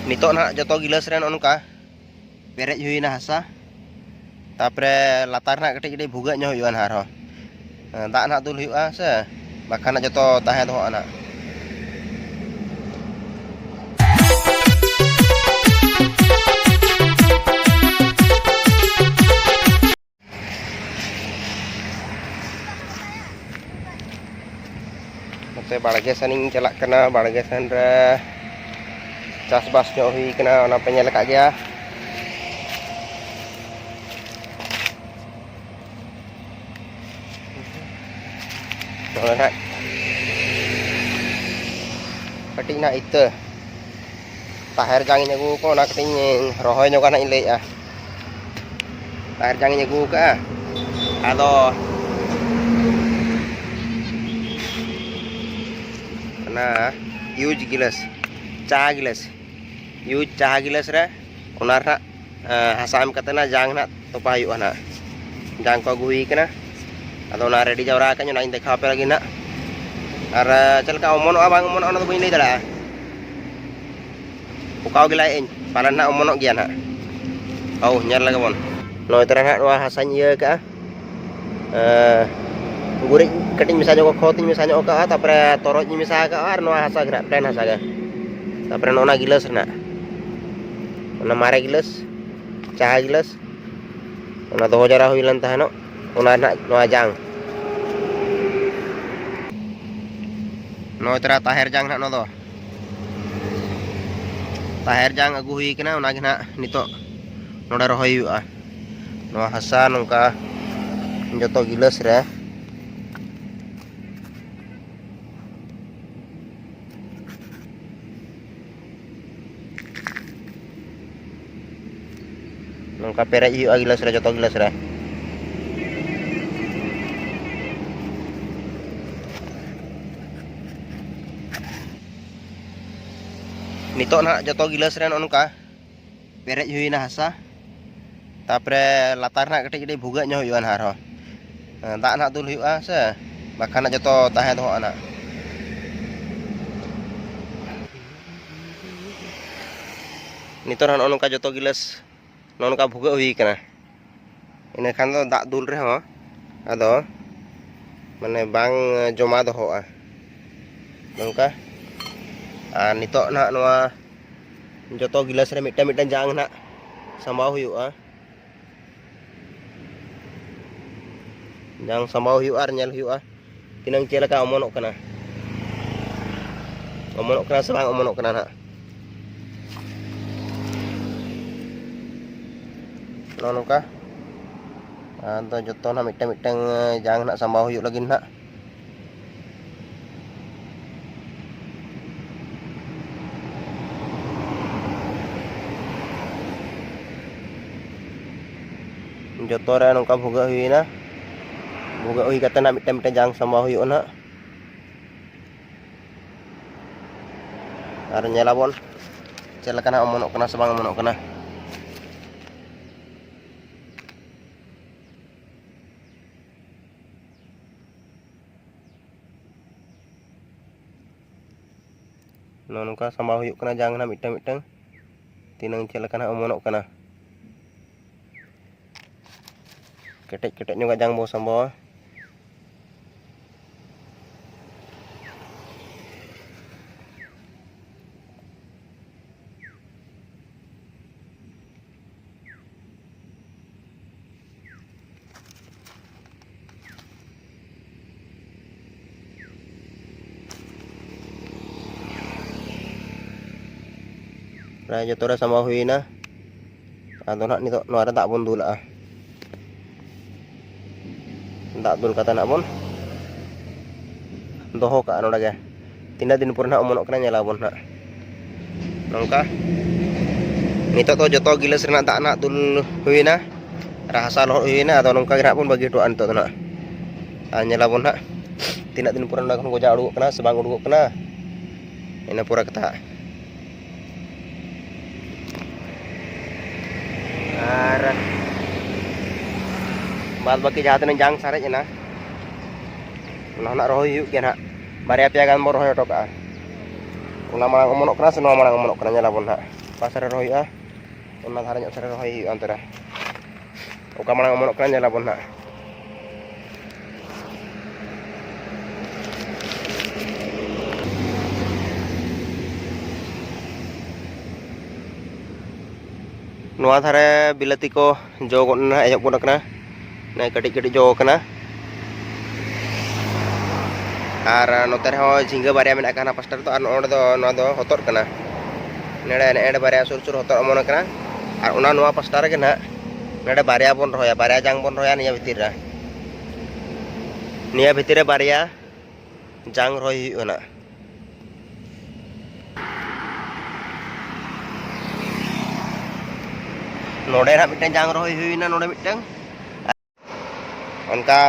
Nitok nah joto gilas ren onka perej huina hasa tapre latar nak kete buga nyo huyuan haro dak nak dul huyua se bakhan nak joto tahe doh anak note barage saning celak kena barage san re chasbas nyo hui kena ona penyel kak ya nak kating nak ite tahir jangan nyagu ko nak kating rohoy nyo kana ile ya tahir jangan nyagu ka ado na use gilas cah gilas use cah gilas re onar nak hasam katana jang nak topa yu ana jang ko gui kana ado na ready jawra ka nyo na dekha pe lagi nak ar chalka omono abang omono ona to bain lay dala ukau gilain palan na omono gian ha au nyar laga bon noi tera nak wa hasan ye ka gurik kating misalnya ko khoting misalnya ka tapre toroj misal ka ar no hasa gra plan hasa ga tapre nona gilas na ona mare gilas cah gilas ona 2000 huilan tahano ona nak no jang no tera tahir jang nak no to tahir jang agu hui kena ona gina nitok noda rohoy yu no hasa nongka joto gilas re nongka perej yu gilas re joto gilas re nitok nak joto gilas ren onka perej huina hasa tapre latar nak kete buga nyo huyuan haro dak nak dul huyua se bakhan nak joto tahe doh anak nitok nan onka joto gilas nonka buga hui kana ina khan do dak dul re ho ado mane bang joma doh nongka nitok nak noa joto gilas re mita jang nak sambau huyua jang sambau huyua nyel huyua tinang celaka omonok kana selang omonok kana nak nongka anto joto nak mita jang nak sambau huyuk lagi nak joto re nongka buga hui na buga hui kata nak mita jang sambau huyuk na ar nyela bon celaka na omonok kana sebang omonok kana nongka sambau huyuk kana jang na mita tinang celaka na omonok kana ketek juga jang bo sambau ra joto ra sambau huina ado nak nitok no ada tak bon dul tak dul kata nak bon doho ka anu lagi tinda din purna omonok kana nyala bon nak nongka nitok to joto gilas rena tak nak dul huina rasa lo huina atau nongka kira pun bagi doan to nak nyala bon nak tinda din purna kon goja uduk kana sebang uduk kana ina pura kata arah bal bagi jahat nang jang sarej na nak rohoy yuk gen hak barya pia kan rohoy tok ulah marang omonok kana seno marang omonok kana nyala pun hak pasare rohoi a ona dhare nyok sare rohoi huyu antara oka marang omonok kana nyelabon nak Noa dhare bilati ko jo gonna ejok gonna kana na katik jo kana ar note reho jingga barya menak kana pastar to ar onde do noa do hotor kana nede barya sur hotor omon kana ar ona noa pastar ge na nede barya bon roya barya jang bon roya niya bhitir re barya jang roy ona node na miteng jang roy huina node miteng onka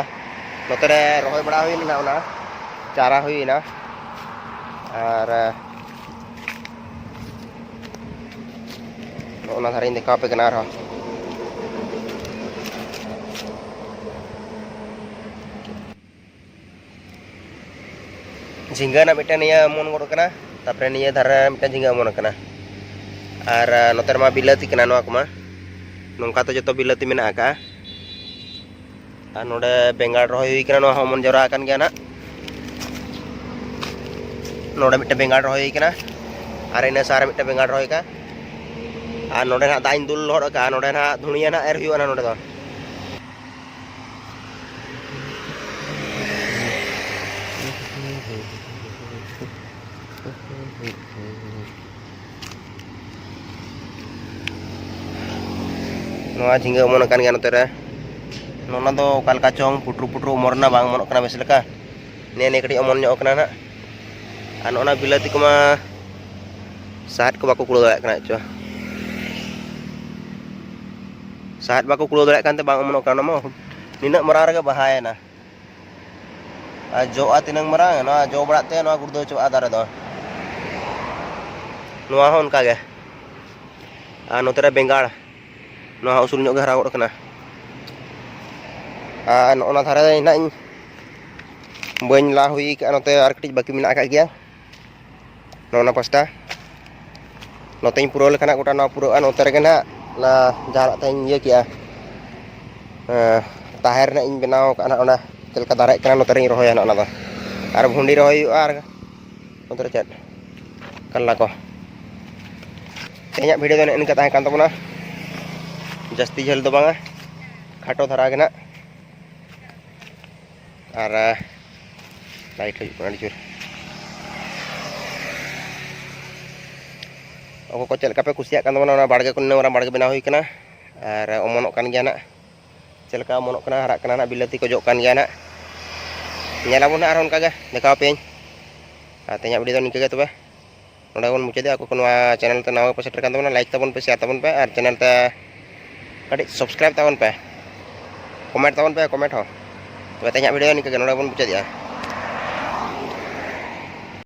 note re roy bada huina ona cara huina ar ona dhare inde kape kana ro jingga na miteng niya mon gor kana tapre niya dhare miteng jingga mon kana ar note ma bilati kana noa kuma nongka to joto bilati menak ka ar node bengal rohoi hui kana noa homon jora akan gya na node miteng bengal rohoi kana ar ina sare miteng bengal rohoi ka ar node na dain dul lor ka node na dhuniya na er huana node do noa jingga omon akan gya note re nona do kal kacong putru umorna bang monok kana bes leka ne kadi omon nyok kana na an ona bilati kuma saat ko baku kulo dale kana cho saat baku kulo dale kan te bang omon kana mo nina marang ga bahaya na jo atinang marang na jo brat te noa gurdo cho adare do noa hon ka ge note re bengal noa usul nyok ga rawor kana ona dhare na bañ la hui ka note ar katic baki menak ka gya nona pasta noteñ puro lekana gota noa puro an note rege na la jarak teñ ye kia taher na ing benaw ka ona telka dare kana note ring rohoy ona do ar bhundi rohoy ar note re chat kala ko teñak video do ne tahan kan tabona jasti jhel do banga khato dhara ge na ar light hujud kana dicur oko ko cel kape kusiak kan teman ona barge kun orang barge benaw hui kana ar omonok kan gya na celka omonok kana harak kana na bilati ko jok kan gya na nyelabon na aron kaga dekaw peñ teñak video ning kaga tobe nonda bon mucede aku kunwa channel te naw paset kan teman like tabon pe share tabon pe ar channel te kadi subscribe tabon pe comment tabon pe comment ho tobe teñak video ning kaga nonda bon mucede ya